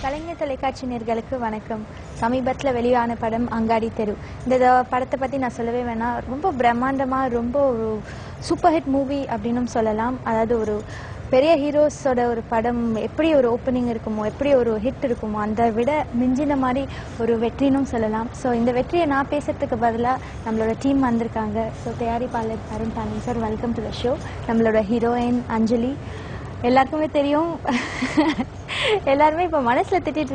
கலைஞர் தொலைக்காட்சி நேயர்களுக்கு வணக்கம். சமீபத்தில் வெளியான படம் அங்காடி தெரு. இந்த படத்தை பற்றி நான் சொல்லவே வேணாம். ரொம்ப பிரம்மாண்டமாக, ரொம்ப ஒரு சூப்பர் ஹிட் மூவி அப்படின்னு சொல்லலாம். அதாவது ஒரு பெரிய ஹீரோஸோட ஒரு படம் எப்படி ஒரு ஓப்பனிங் இருக்குமோ, எப்படி ஒரு ஹிட் இருக்குமோ, அந்த விட மிஞ்சின மாதிரி ஒரு வெற்றினும் சொல்லலாம். ஸோ இந்த வெற்றியை நான் பேசுறதுக்கு பதிலாக நம்மளோட டீம் வந்திருக்காங்க. ஸோ தயாரிப்பாளர் Arun Dhani sir, welcome to the show. நம்மளோட ஹீரோயின் அஞ்சலி, எல்லாருக்குமே தெரியும், எல்லாருமே இப்போ மனசில் திட்டிட்டு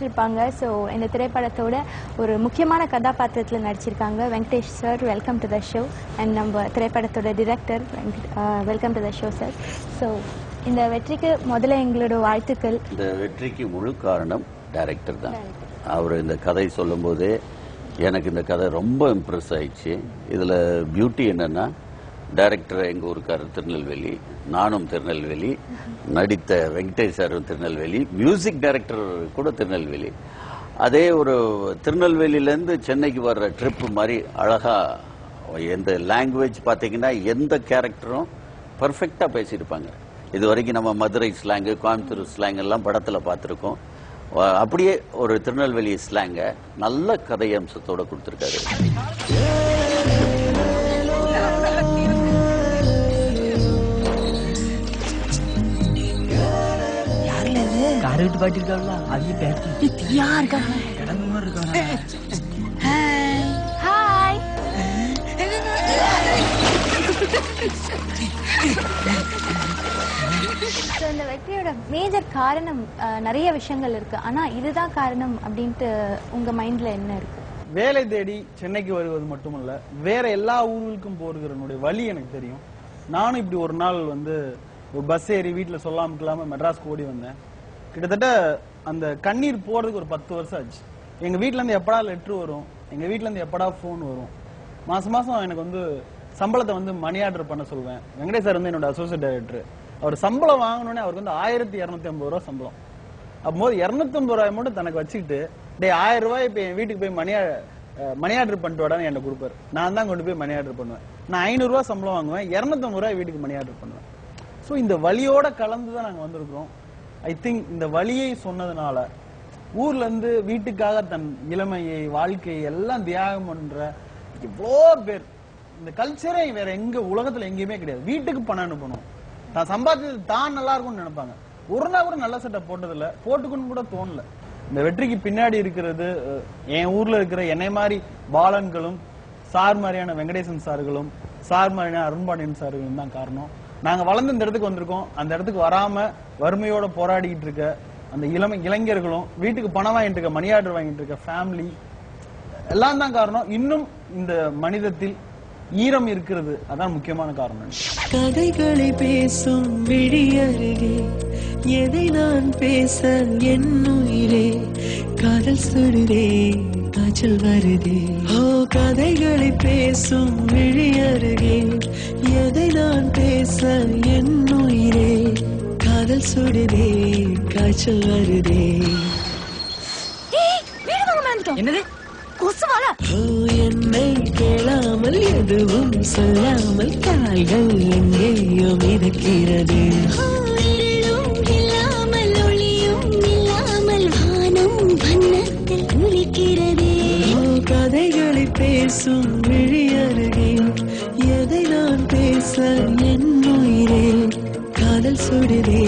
இருப்பாங்க. ஸோ இந்த திரைப்படத்தோட ஒரு முக்கியமான கதாபாத்திரத்தில் நடிச்சிருக்காங்க Venkatesh sir, welcome to the show. And நம்ம திரைப்படத்தோட director welcome to the show sir. So இந்த வெற்றிக்கு முதல்ல எங்களோட வாழ்த்துக்கள். இந்த வெற்றிக்கு முழு காரணம் டைரக்டர் தான். அவர் இந்த கதை சொல்லும் போதே எனக்கு இந்த கதை ரொம்ப இம்ப்ரெஸ் ஆயிடுச்சு. இதில் பியூட்டி என்னன்னா, டைரக்டர் எங்கள் ஊருக்காரர் திருநெல்வேலி, நானும் திருநெல்வேலி, நடித்த வெங்கடேஷ் சாரும் திருநெல்வேலி, மியூசிக் டைரக்டர் கூட திருநெல்வேலி. அதே ஒரு திருநெல்வேலியிலேருந்து சென்னைக்கு வர்ற ட்ரிப்பு மாதிரி அழகாக எந்த லாங்குவேஜ் பார்த்தீங்கன்னா எந்த கேரக்டரும் பர்ஃபெக்டாக பேசியிருப்பாங்க. இது வரைக்கும் நம்ம மதுரை ஸ்லாங்கு, கோயம்புத்தூர் ஸ்லாங் எல்லாம் படத்தில் பார்த்துருக்கோம். அப்படியே ஒரு திருநெல்வேலி ஸ்லாங்கை நல்ல கதை அம்சத்தோடு கொடுத்துருக்காரு. காரை விட்டு பாட்டி இருக்காங்களா, அதையும் பேட்டி இருக்காங்க. இந்த வெற்றியோட மேஜர் காரணம் நிறைய விஷயங்கள் இருக்கு. ஆனா இதுதான் காரணம் அப்படின்ட்டு உங்க மைண்ட்ல என்ன இருக்கு? வேலை தேடி சென்னைக்கு வருவது மட்டுமல்ல, வேற எல்லா ஊர்களுக்கும் போறதுனுடைய வழி எனக்கு தெரியும். நானும் இப்படி ஒரு நாள் ஒரு பஸ் ஏறி வீட்டுல சொல்லாம மெட்ராஸ்க்கு ஓடி வந்தேன். கிட்டத்தட்ட அந்த கண்ணீர் போறதுக்கு ஒரு 10 வருஷம் ஆச்சு. எங்க வீட்டுல இருந்து எப்படா லெட்டர் வரும், எங்க வீட்டுல இருந்து எப்படா போன் வரும். மாசம் எனக்கு சம்பளத்தை மணி ஆர்டர் பண்ண சொல்வேன். வெங்கடேஷ் சார் என்னோட அசோசியேட் டைரக்டர். அவர் சம்பளம் வாங்கணும்னே அவருக்கு 1250 ரூபா சம்பளம். அப்போது 250 ரூபாய் மட்டும் தனக்கு வச்சுக்கிட்டு, 1000 ரூபாய் இப்ப என் வீட்டுக்கு போய் மணி ஆர்டர் பண்ணிட்டு வாடான்னு என்ன கொடுப்பாரு. நான் தான் கொண்டு போய் மணி ஆர்டர் பண்ணுவேன். நான் 500 ரூபாய் சம்பளம் வாங்குவேன், 250 ரூபாய் வீட்டுக்கு மணி ஆர்டர் பண்ணுவேன். ஸோ இந்த வழியோட கலந்துதான் நாங்க வந்திருக்கிறோம். ஐ திங்க் இந்த வழியை சொன்னதுனால ஊர்ல இருந்து வீட்டுக்காக தன் இளமையை, வாழ்க்கையை எல்லாம் தியாகம் பண்ற இவ்வளோ பேர், இந்த கல்ச்சரே வேற எங்க உலகத்துல எங்கேயுமே கிடையாது. வீட்டுக்கு பணம் அனுப்பணும், தான் சம்பாதிச்சது தான் நல்லா இருக்கும்னு நினைப்பாங்க. ஒரு நாள் கூட நல்ல சட்டை போட்டதில்ல, போட்டுக்குன்னு கூட தோணல. இந்த வெற்றிக்கு பின்னாடி இருக்கிறது என் ஊர்ல இருக்கிற என்னை மாதிரி பாலன்களும், சார் மாதிரியான வெங்கடேசன் சார்களும், சார் மாதிரியான அருண்பாண்டியன் சார்களும் தான் காரணம். நாங்க வளர்ந்து இந்த இடத்துக்கு வந்திருக்கோம். அந்த இடத்துக்கு வராம வறுமையோட போராடிட்டு இருக்க அந்த இளைஞர்களும், வீட்டுக்கு பணம் வாங்கிட்டு இருக்க, மணி ஆர்டர் வாங்கிட்டு இருக்க ஃபேமிலி எல்லாம் தான் காரணம். இன்னும் இந்த மனிதத்தில் ஈரம் இருக்கிறது, அதான் முக்கியமான காரணம். கதைகளை பேசும் விழி அருகே எதை நான் பேச என் உயிரே காதல் சுடுதே, காய்ச்சல் வருதே. ஓ கதைகளை பேசும் விழி அருகே எதை நான் பேச என் உயிரே காதல் சுடுதே, காய்ச்சல் வருதே. என்னது என்னை கேளாமல் எதுவும் சொல்லாமல் கால்கள் எங்கேயோ மிதக்கிறது. இல்லாமல் ஒளியும் இல்லாமல் வானம் வண்ணத்தில் குளிக்கிறது. கதைகளை பேசும் விழி அருகே எதை நான் பேச என் உயிரே காதல் சுடுதே,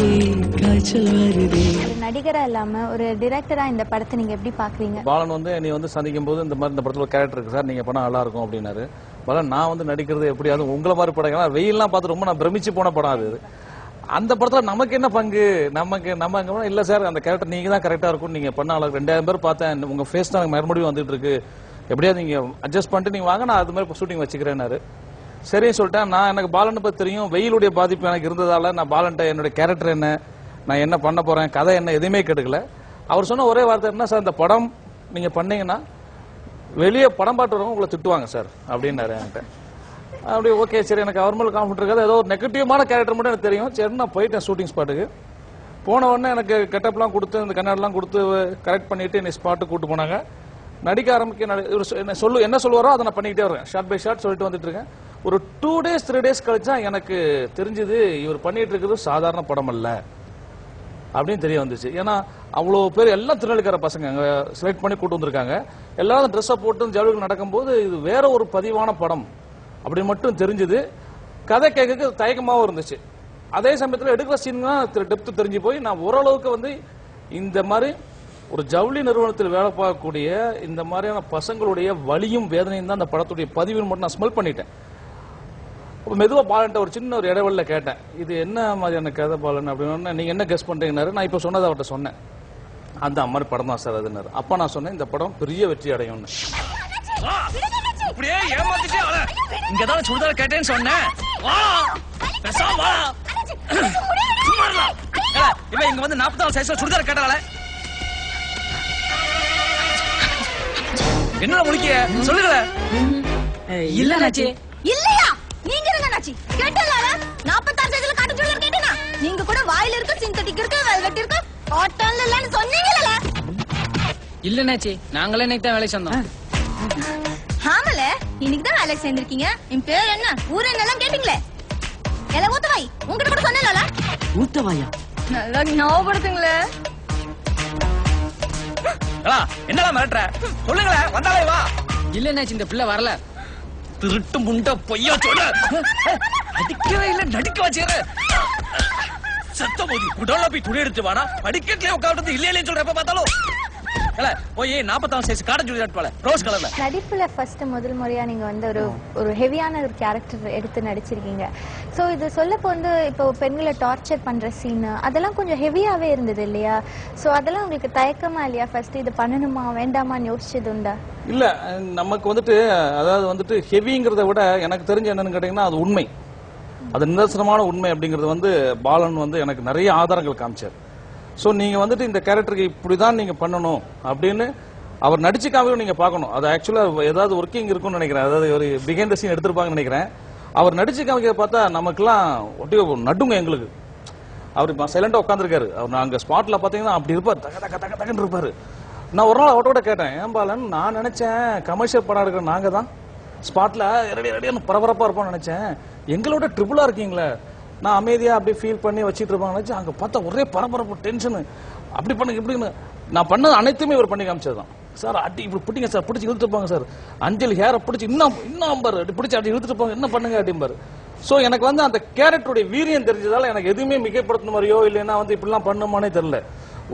காய்ச்சல் வருதே. நடிகரா இல்லாம ஒரு டைரக்டரா இந்த படத்தை நீங்க எப்படி பாக்குறீங்க? பாலன் நீ சந்திக்கும் போது இந்த மாதிரி இந்த படத்துல ஒரு கேரக்டர் இருக்கு சார், நீங்க பண்ணா நல்லா இருக்கும் அப்படின்னாரு. பாலன் நான் நடிக்கிறது எப்படியாவது உங்களை மாதிரி படம், வெயில்லாம் பார்த்து ரொம்ப நான் பிரமிச்சு போன படம் அது. அந்த படத்துல நமக்கு என்ன பங்கு, நம்ம இல்ல சார், அந்த கேரக்டர் நீங்க தான் கரெக்டா இருக்கும், நீங்க பண்ண ஆளு 2000 பேர் பார்த்தேன், உங்க ஃபேஸ் தான் மறுபடியும் வந்துட்டு இருக்கு, எப்படியாவது நீங்க அட்ஜஸ்ட் பண்ணிட்டு நீங்க வாங்க, நான் அது மாதிரி ஷூட்டிங் வச்சுக்கிறேன்னாரு. சரின்னு சொல்லிட்டேன். நான் எனக்கு பாலனை பத்தி தெரியும், வெயிலுடைய பாதிப்பு எனக்கு இருந்ததால நான் பாலன்ட்ட என்னுடைய கேரக்டர் என்ன, நான் என்ன பண்ண போறேன், கதை என்ன, எதுவுமே கேட்டுக்கல. அவர் சொன்ன ஒரே வார்த்தை என்ன சார், இந்த படம் நீங்க பண்ணீங்கன்னா வெளியே படம் பாட்டு வரவங்க உங்களை திட்டுவாங்க சார் அப்படின்னாரு என்கிட்ட. அப்படி ஓகே சரி, எனக்கு அவர் மேல கான்ஃபிடன்ட் இருக்காது, ஏதோ ஒரு நெகட்டிவான கேரக்டர் மட்டும் எனக்கு தெரியும். சரி நான் போயிட்டேன் ஷூட்டிங் ஸ்பாட்டுக்கு. போன உடனே எனக்கு கெட்டப்லாம் கொடுத்து, இந்த கண்ணாடிலாம் கொடுத்து கரெக்ட் பண்ணிட்டு என்னை ஸ்பாட்டுக்கு கூட்டு போனாங்க. நடிக்க ஆரம்பிக்க என்ன சொல்லுவாரோ அதை நான் பண்ணிக்கிட்டே வரேன், ஷார்ட் பை ஷார்ட் சொல்லிட்டு வந்துட்டு இருக்கேன். ஒரு 2 days 3 days கழிச்சா எனக்கு தெரிஞ்சது இவர் பண்ணிட்டு இருக்கிறது சாதாரண படம் அல்ல. அப்படின்னு தெரிய வந்துச்சு. ஏன்னா அவ்வளோ பேர் எல்லாம் திருநெல்வேலிக்கார பசங்க அங்கே செலக்ட் பண்ணி கூட்டு வந்திருக்காங்க. எல்லாரும் ட்ரெஸ்ஸை போட்டு ஜவுளிகள் நடக்கும்போது இது வேற ஒரு பதிவான படம் அப்படி மட்டும் தெரிஞ்சுது. கதை கேட்க தயக்கமாகவும் இருந்துச்சு. அதே சமயத்தில் எடுக்கிற சீன்னா டெப்த் தெரிஞ்சு போய் நான் ஓரளவுக்கு வந்து இந்த மாதிரி ஒரு ஜவுளி நிறுவனத்தில் வேலை பார்க்கக்கூடிய இந்த மாதிரியான பசங்களுடைய வலியும் வேதனையும் தான் அந்த படத்துடைய பதிவுன்னு மட்டும் நான் ஸ்மெல் பண்ணிட்டேன். மெதுவாக பாலன்ட்ட ஒரு சின்ன ஒரு இடைவெளியில் கேட்டேன், இது என்ன மாதிரியான கதை பாலன் அப்படின்னு. நீங்கள் என்ன கெஸ் பண்ணுறீங்கன்னாரு. நான் இப்போ சொன்னதை அவர்கிட்ட சொன்னேன், அந்த மாதிரி படம் தான் சார் அதுன்னாரு. அப்போ நான் சொன்னேன் இந்த படம் பெரிய வெற்றி அடையும்னு. அப்படியே ஏமாத்திட்டே வர இங்க தான் சுடுதல் கேட்டேன்னு சொன்னேன். வா பேசாம வா. சும்மா இருடா. இவன் இங்க வந்து 44 சைஸ்ல சுடுதல் கேட்டால என்ன முடிக்க சொல்லுங்க. இல்ல நாச்சி. இல்லையா? நீங்க என்ன நாச்சி கேட்டல? 46 சைஸ்ல காட்டன் சுடிதார் கேட்டேனா? நீங்க கூட வாயில இருக்க சிந்தட்டிக் இருக்கு, வெல்வெட் இருக்கு, காட்டன்ல இல்லன்னு சொன்னீங்கல? இல்ல நாச்சி, நாங்களே இன்னைக்கு தான் வேலை செஞ்சோம். ஆமல, இன்னைக்கு தான் வேலை செஞ்சிருக்கீங்க. என் பேர் என்ன, ஊர் என்னலாம் கேட்டீங்களே? எல்லாம் ஊத்தவாய், உங்ககிட்ட கூட சொன்னேன்ல? ஊத்தவாயா? நல்லா ஞாபகப்படுத்துங்களே. என்னடா மிரட்டுற? சொல்லுங்களே, வந்தாலே வா. இல்ல நாச்சி, இந்த பிள்ளை வரல. திருட்டு முண்ட பொய்யா சொல்ல. அடிக்கவே இல்ல, நடிக்க வச்சிரு. சத்த மோதி குடோல போய் துணி எடுத்து வாடா. படிக்கட்லயே உட்கார்ந்து இல்ல இல்லன்னு சொல்றப்ப பார்த்தாலும் போய் 44 சைஸ் காட்டன் சுடிதார் போல ரோஸ் கலர்ல. நடிப்புல ஃபர்ஸ்ட் முதல் முறையா நீங்க வந்து ஒரு ஹெவியான ஒரு கேரக்டர் எடுத்து நடிச்சிருக்கீங்க. சோ இது சொல்லப்போ வந்து இப்போ பெண்களை டார்ச்சர் பண்ற சீன் அதெல்லாம் கொஞ்சம் ஹெவியாவே இருந்தது இல்லையா? சோ அதெல்லாம் உங்களுக்கு தயக்கமா இல்லையா? ஃபர்ஸ்ட் இது பண்ணணுமா வேண்டாமான்னு யோசிச்சது உண்டா? இல்ல, நமக்கு வந்துட்டு அதாவது வந்துட்டு ஹெவிங்கிறத விட எனக்கு தெரிஞ்ச என்னன்னு கேட்டீங்கன்னா அது உண்மை, அது நிதர்சனமான உண்மை அப்படிங்கிறது வந்து பாலன் வந்து எனக்கு நிறைய ஆதாரங்கள் காமிச்சார். ஸோ நீங்க வந்துட்டு இந்த கேரக்டருக்கு இப்படிதான் நீங்க பண்ணணும் அப்படின்னு அவர் நடிச்சு காமிக்கும் நீங்க பார்க்கணும். அது ஆக்சுவலா ஏதாவது ஒர்க்கிங் இருக்கும்னு நினைக்கிறேன், அதாவது ஒரு பிஹைண்ட் த சீன் எடுத்திருப்பாங்கன்னு நினைக்கிறேன். அவர் நடிச்சு காமிக்கிறத பார்த்தா நமக்குலாம் ஒட்டியோ நடுங்க எங்களுக்கு. அவர் சைலண்டா உட்காந்துருக்காரு. அவர் அங்க ஸ்பாட்ல பாத்தீங்கன்னா அப்படி இருப்பார், தக தக தக தகன்னு இருப்பாரு. நான் ஒரு நாள் அவர்கிட்ட கேட்டேன், ஏன் பாலன் நான் நினைச்சேன் கமர்ஷியல் படம் எடுக்கிற நாங்க தான் ஸ்பாட்ல ரெடியான பரபரப்பா இருப்போம்னு நினைச்சேன், எங்களோட ட்ரிபிளா இருக்கீங்களே. நான் அமைதியா அப்படியே ஃபீல் பண்ணி வச்சிட்டு இருப்பாங்க நினைச்சு அங்க பார்த்தா ஒரே பரபரப்பு டென்ஷனு. அப்படி பண்ணுங்க இப்படின்னு நான் பண்ணது அனைத்துமே இவர் பண்ணி காமிச்சதுதான். சார் அடி இப்படி பிடிங்க சார், பிடிச்சி இழுத்துப்பாங்க சார், அஞ்சலி ஹேரை பிடிச்சி இன்னும் பாரு பிடிச்சி அப்படி இழுத்துட்டு என்ன பண்ணுங்க அப்படிம்பாரு. சோ எனக்கு வந்து அந்த கேரக்டருடைய வீரியம் தெரிஞ்சதால எனக்கு எதுவுமே மிகைப்படுத்தின மாதிரியோ இல்லைன்னா வந்து இப்படிலாம் பண்ணுமானே தெரியல.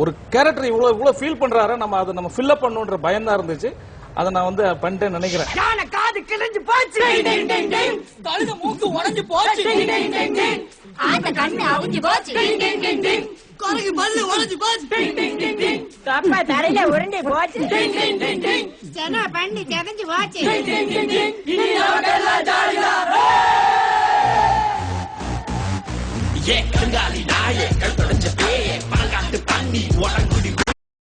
ஒரு கேரக்டர் இவ்வளவு ஃபீல் பண்றாரு, நம்ம அதை நம்ம ஃபில் அப் பண்ணுன்ற பயம் தான் இருந்துச்சு. அதை நான் வந்து பண்ணிட்டேன்னு நினைக்கிறேன். காது கிழிஞ்சு போச்சு, கழுத மூக்கு உடைஞ்சு போச்சு, ஆட்ட கண்ணு அவுஞ்சி போச்சு, கரகு பல்லு உடைஞ்சு போச்சு, கப்ப தரையில உருண்டை போச்சு, சென பண்ணி செதஞ்சு போச்சு. இனி நமக்கெல்லாம் ஜாலிதான். ஏ கங்காளி நாயே கல் தொடஞ்ச பேயே பழங்காட்டு பண்ணி உடம்பு